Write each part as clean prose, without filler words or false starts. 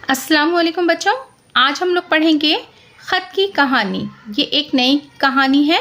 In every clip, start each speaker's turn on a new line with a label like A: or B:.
A: السلام علیکم بچوں، آج ہم لوگ پڑھیں گے خط کی کہانی۔ یہ ایک نئی کہانی ہے۔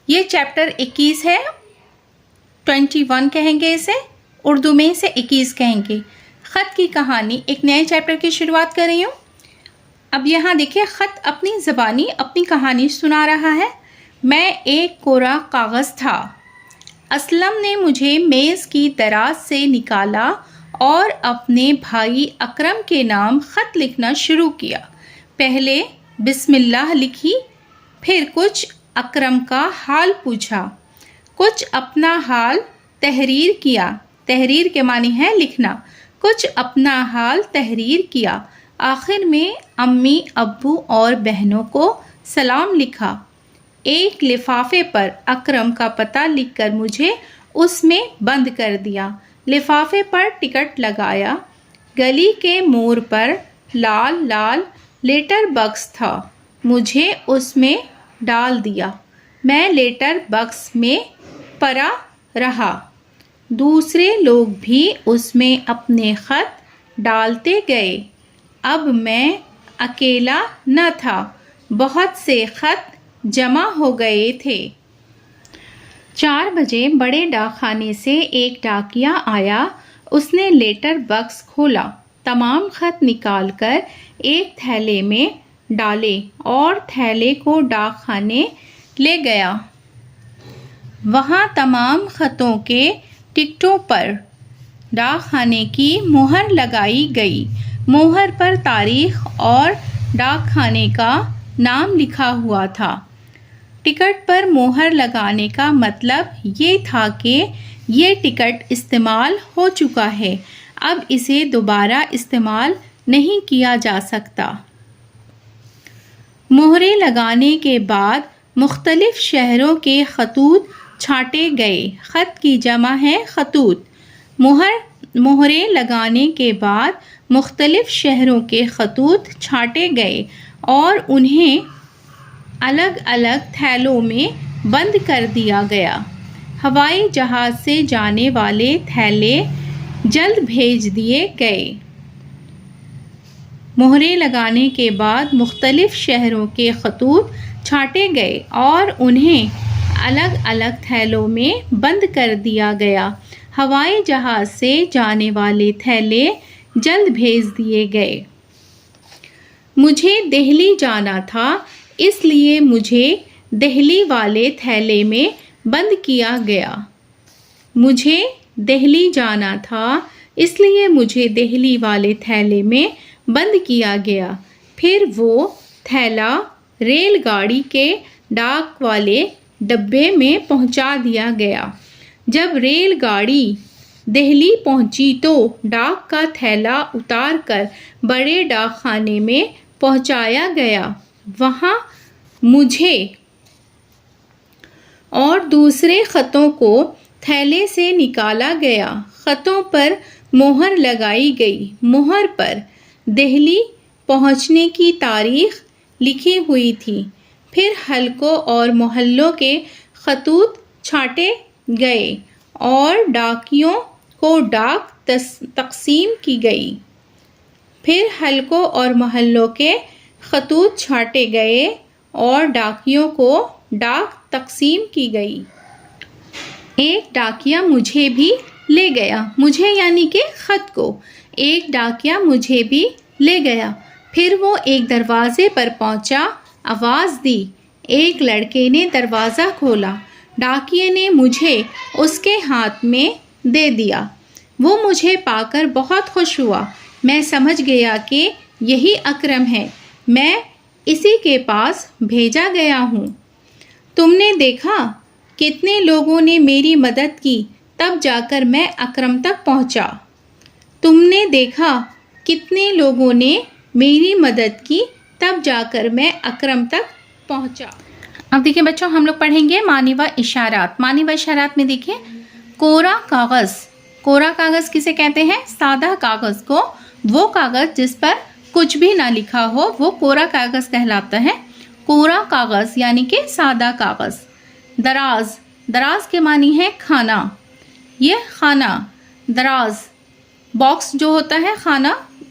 A: یہ چیپٹر 21 ہے، 21 کہیں گے اسے، اردو میں اسے 21 کہیں گے۔ خط کی کہانی ایک نئے چیپٹر کی شروعات کر رہی ہوں۔ اب یہاں دیکھیں، خط اپنی زبانی اپنی کہانی سنا رہا ہے۔ میں ایک کورا کاغذ تھا۔ اسلم نے مجھے میز کی دراز سے نکالا اور اپنے بھائی اکرم کے نام خط لکھنا شروع کیا۔ پہلے بسم اللہ لکھی، پھر کچھ اکرم کا حال پوچھا، کچھ اپنا حال تحریر کیا۔ تحریر کے معنی ہے لکھنا۔ کچھ اپنا حال تحریر کیا۔ آخر میں امی ابو اور بہنوں کو سلام لکھا۔ ایک لفافے پر اکرم کا پتہ لکھ کر مجھے اس میں بند کر دیا۔ لفافے پر ٹکٹ لگایا۔ گلی کے موڑ پر لال لال لیٹر باکس تھا، مجھے اس میں ڈال دیا۔ میں لیٹر باکس میں پڑا رہا۔ دوسرے لوگ بھی اس میں اپنے خط ڈالتے گئے۔ اب میں اکیلا نہ تھا، بہت سے خط جمع ہو گئے تھے۔ 4 بجے بڑے ڈاک خانے سے ایک ڈاکیا آیا۔ اس نے لیٹر باکس کھولا، تمام خط نکال کر ایک تھیلے میں ڈالے اور تھیلے کو ڈاک خانے لے گیا۔ وہاں تمام خطوں کے ٹکٹوں پر ڈاک خانے کی مہر لگائی گئی۔ مہر پر تاریخ اور ڈاک خانے کا نام لکھا ہوا تھا۔ ٹکٹ پر مہر لگانے کا مطلب یہ تھا کہ یہ ٹکٹ استعمال ہو چکا ہے، اب اسے دوبارہ استعمال نہیں کیا جا سکتا۔ مہریں لگانے کے بعد مختلف شہروں کے خطوط چھانٹے گئے۔ خط کی جمع ہے خطوط۔ مہریں لگانے کے بعد مختلف شہروں کے خطوط چھانٹے گئے اور انہیں الگ الگ تھیلوں میں بند کر دیا گیا۔ ہوائی جہاز سے جانے والے تھیلے جلد بھیج دیے گئے۔ مہریں لگانے کے بعد مختلف شہروں کے خطوط چھانٹے گئے اور انہیں الگ الگ تھیلوں میں بند کر دیا گیا۔ ہوائی جہاز سے جانے والے تھیلے جلد بھیج دیے گئے۔ مجھے دہلی جانا تھا، اس لیے مجھے دہلی والے تھیلے میں بند کیا گیا۔ مجھے دہلی جانا تھا، اس لیے مجھے دہلی والے تھیلے میں بند کیا گیا۔ پھر وہ تھیلا ریل گاڑی کے ڈاک والے ڈبے میں پہنچا دیا گیا۔ جب ریل گاڑی دہلی پہنچی تو ڈاک کا تھیلا اتار کر بڑے ڈاک خانے میں پہنچایا گیا۔ وہاں مجھے اور دوسرے خطوں کو تھیلے سے نکالا گیا۔ خطوں پر مہر لگائی گئی۔ مہر پر دہلی پہنچنے کی تاریخ لکھی ہوئی تھی۔ پھر حلقوں اور محلوں کے خطوط چھانٹے گئے اور ڈاکیوں کو ڈاک تقسیم کی گئی۔ پھر حلقوں اور محلوں کے خطوط چھانٹے گئے اور ڈاکیوں کو ڈاک تقسیم کی گئی۔ ایک ڈاکیا مجھے بھی لے گیا، مجھے یعنی کہ خط کو۔ ایک ڈاکیا مجھے بھی لے گیا۔ پھر وہ ایک دروازے پر پہنچا، آواز دی۔ ایک لڑکے نے دروازہ کھولا۔ ڈاکیے نے مجھے اس کے ہاتھ میں دے دیا۔ وہ مجھے پا کر بہت خوش ہوا۔ میں سمجھ گیا کہ یہی اکرم ہے، میں اسی کے پاس بھیجا گیا ہوں۔ تم نے دیکھا کتنے لوگوں نے میری مدد کی، تب جا کر میں اکرم تک پہنچا۔ تم نے دیکھا کتنے لوگوں نے میری مدد کی، تب جا کر میں اکرم تک پہنچا۔ اب دیکھیں بچوں، ہم لوگ پڑھیں گے معنی و اشارات۔ معنی و اشارات میں دیکھیں، کورا کاغذ۔ کورا کاغذ کسے کہتے ہیں؟ سادہ کاغذ کو۔ وہ کاغذ جس پر کچھ بھی نہ لکھا ہو وہ کورا کاغذ کہلاتا ہے۔ کورا کاغذ یعنی کہ سادہ کاغذ۔ دراز، دراز کے معنی ہے کھانا۔ یہ کھانا، دراز باکس جو ہوتا ہے، کھانا